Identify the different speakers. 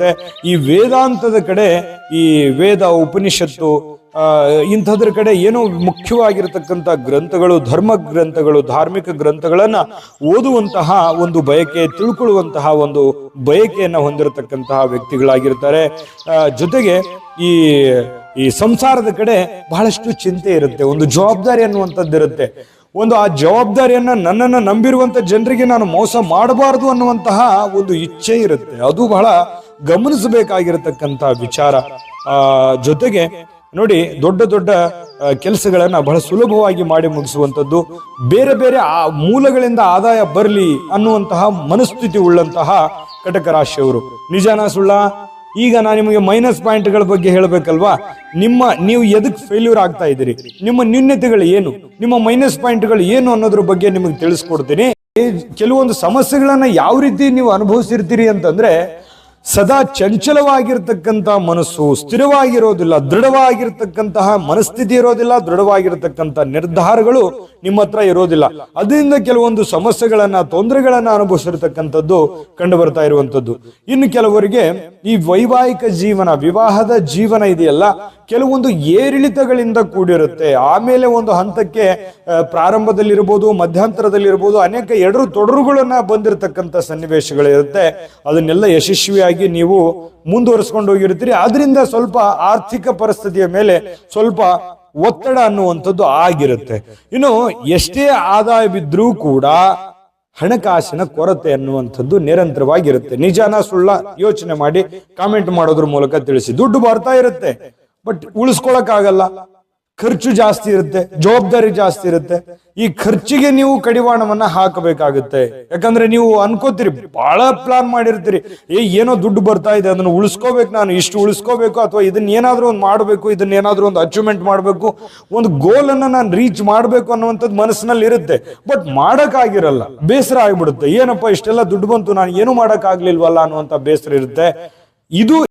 Speaker 1: ಇರುತ್ತೆ. ಈ ವೇದಾಂತದ ಕಡೆ, ಈ ವೇದ ಉಪನಿಷತ್ತು ಇಂಥದ್ರ ಕಡೆ ಏನೋ ಮುಖ್ಯವಾಗಿರತಕ್ಕಂಥ ಗ್ರಂಥಗಳು, ಧರ್ಮ ಗ್ರಂಥಗಳು, ಧಾರ್ಮಿಕ ಗ್ರಂಥಗಳನ್ನ ಓದುವಂತಹ ಒಂದು ಬಯಕೆ, ತಿಳ್ಕೊಳ್ಳುವಂತಹ ಒಂದು ಬಯಕೆಯನ್ನ ಹೊಂದಿರತಕ್ಕಂತಹ ವ್ಯಕ್ತಿಗಳಾಗಿರ್ತಾರೆ. ಜೊತೆಗೆ ಈ ಸಂಸಾರದ ಕಡೆ ಬಹಳಷ್ಟು ಚಿಂತೆ ಇರುತ್ತೆ, ಒಂದು ಜವಾಬ್ದಾರಿ ಅನ್ನುವಂಥದ್ದಿರುತ್ತೆ. ಆ ಜವಾಬ್ದಾರಿಯನ್ನ ನನ್ನನ್ನು ನಂಬಿರುವಂತ ಜನರಿಗೆ ನಾನು ಮೋಸ ಮಾಡಬಾರದು ಅನ್ನುವಂತಹ ಒಂದು ಇಚ್ಛೆ ಇರುತ್ತೆ. ಅದು ಬಹಳ ಗಮನಿಸಬೇಕಾಗಿರತಕ್ಕಂಥ ವಿಚಾರ. ಜೊತೆಗೆ ನೋಡಿ, ದೊಡ್ಡ ದೊಡ್ಡ ಕೆಲಸಗಳನ್ನ ಬಹಳ ಸುಲಭವಾಗಿ ಮಾಡಿ ಮುಗಿಸುವಂಥದ್ದು, ಬೇರೆ ಬೇರೆ ಮೂಲಗಳಿಂದ ಆದಾಯ ಬರಲಿ ಅನ್ನುವಂತಹ ಮನಸ್ಥಿತಿ ಉಳ್ಳಂತಹ ಕಟಕ ರಾಶಿಯವರು. ನಿಜಾನ ಸುಳ್ಳ? ಈಗ ನಾನು ನಿಮಗೆ ಮೈನಸ್ ಪಾಯಿಂಟ್ಗಳ ಬಗ್ಗೆ ಹೇಳಬೇಕಲ್ವಾ? ನೀವು ಎದಕ್ಕೆ ಫೇಲ್ಯೂರ್ ಆಗ್ತಾ ಇದ್ದೀರಿ, ನಿಮ್ಮ ನ್ಯೂನ್ಯತೆಗಳು ಏನು, ನಿಮ್ಮ ಮೈನಸ್ ಪಾಯಿಂಟ್ಗಳು ಏನು ಅನ್ನೋದ್ರ ಬಗ್ಗೆ ನಿಮಗೆ ತಿಳಿಸ್ಕೊಡ್ತೀನಿ. ಕೆಲವೊಂದು ಸಮಸ್ಯೆಗಳನ್ನ ಯಾವ ರೀತಿ ನೀವು ಅನುಭವಿಸಿರ್ತೀರಿ ಅಂತಂದ್ರೆ, ಸದಾ ಚಂಚಲವಾಗಿರ್ತಕ್ಕಂಥ ಮನಸ್ಸು, ಸ್ಥಿರವಾಗಿರೋದಿಲ್ಲ, ದೃಢವಾಗಿರ್ತಕ್ಕಂತಹ ಮನಸ್ಥಿತಿ ಇರೋದಿಲ್ಲ, ದೃಢವಾಗಿರ್ತಕ್ಕಂಥ ನಿರ್ಧಾರಗಳು ನಿಮ್ಮ ಹತ್ರ ಇರೋದಿಲ್ಲ. ಅದರಿಂದ ಕೆಲವೊಂದು ಸಮಸ್ಯೆಗಳನ್ನ, ತೊಂದರೆಗಳನ್ನ ಅನುಭವಿಸಿರ್ತಕ್ಕಂಥದ್ದು ಕಂಡು ಬರ್ತಾ ಇರುವಂತದ್ದು. ಇನ್ನು ಕೆಲವರಿಗೆ ಈ ವೈವಾಹಿಕ ಜೀವನ, ವಿವಾಹದ ಜೀವನ ಇದೆಯಲ್ಲ, ಕೆಲವೊಂದು ಏರಿಳಿತಗಳಿಂದ ಕೂಡಿರುತ್ತೆ. ಆಮೇಲೆ ಒಂದು ಹಂತಕ್ಕೆ ಪ್ರಾರಂಭದಲ್ಲಿರ್ಬೋದು, ಮಧ್ಯಂತರದಲ್ಲಿರ್ಬೋದು, ಅನೇಕ ಎಡರು ತೊಡರುಗಳನ್ನ ಬಂದಿರತಕ್ಕಂಥ ಸನ್ನಿವೇಶಗಳಿರುತ್ತೆ. ಅದನ್ನೆಲ್ಲ ಯಶಸ್ವಿಯಾಗಿ ನೀವು ಮುಂದುವರಿಸ್ಕೊಂಡು ಹೋಗಿರ್ತೀರಿ. ಅದರಿಂದ ಸ್ವಲ್ಪ ಆರ್ಥಿಕ ಪರಿಸ್ಥಿತಿಯ ಮೇಲೆ ಸ್ವಲ್ಪ ಒತ್ತಡ ಅನ್ನುವಂಥದ್ದು ಆಗಿರುತ್ತೆ. ಇನ್ನು ಎಷ್ಟೇ ಆದಾಯವಿದ್ರೂ ಕೂಡ ಹಣಕಾಸಿನ ಕೊರತೆ ಅನ್ನುವಂಥದ್ದು ನಿರಂತರವಾಗಿರುತ್ತೆ. ನಿಜಾನ ಸುಳ್ಳ? ಯೋಚನೆ ಮಾಡಿ ಕಾಮೆಂಟ್ ಮಾಡೋದ್ರ ಮೂಲಕ ತಿಳಿಸಿ. ದುಡ್ಡು ಬರ್ತಾ ಇರುತ್ತೆ, ಬಟ್ ಉಳಿಸ್ಕೊಳಕ್ಕಾಗಲ್ಲ. ಖರ್ಚು ಜಾಸ್ತಿ ಇರುತ್ತೆ, ಜವಾಬ್ದಾರಿ ಜಾಸ್ತಿ ಇರುತ್ತೆ. ಈ ಖರ್ಚಿಗೆ ನೀವು ಕಡಿವಾಣವನ್ನ ಹಾಕಬೇಕಾಗುತ್ತೆ. ಯಾಕಂದ್ರೆ ನೀವು ಅನ್ಕೋತೀರಿ, ಬಹಳ ಪ್ಲಾನ್ ಮಾಡಿರ್ತೀರಿ, ಏನೋ ದುಡ್ಡು ಬರ್ತಾ ಇದೆ, ಅದನ್ನು ಉಳಿಸ್ಕೋಬೇಕು, ನಾನು ಇಷ್ಟು ಉಳಿಸ್ಕೋಬೇಕು, ಅಥವಾ ಇದನ್ನ ಏನಾದ್ರೂ ಒಂದು ಮಾಡಬೇಕು, ಇದನ್ನ ಏನಾದ್ರೂ ಒಂದು ಅಚೀವ್ಮೆಂಟ್ ಮಾಡಬೇಕು, ಒಂದು ಗೋಲ್ ಅನ್ನ ನಾನು ರೀಚ್ ಮಾಡಬೇಕು ಅನ್ನುವಂಥದ್ದು ಮನಸ್ಸಿನಲ್ಲಿ ಇರುತ್ತೆ. ಬಟ್ ಮಾಡಕ್ಕಾಗಿರಲ್ಲ, ಬೇಸರ ಆಗ್ಬಿಡುತ್ತೆ. ಏನಪ್ಪಾ ಇಷ್ಟೆಲ್ಲ ದುಡ್ಡು ಬಂತು, ನಾನು ಏನು ಮಾಡಕ್ ಆಗ್ಲಿಲ್ವಲ್ಲ ಅನ್ನುವಂಥ ಬೇಸರ ಇರುತ್ತೆ. ಇದು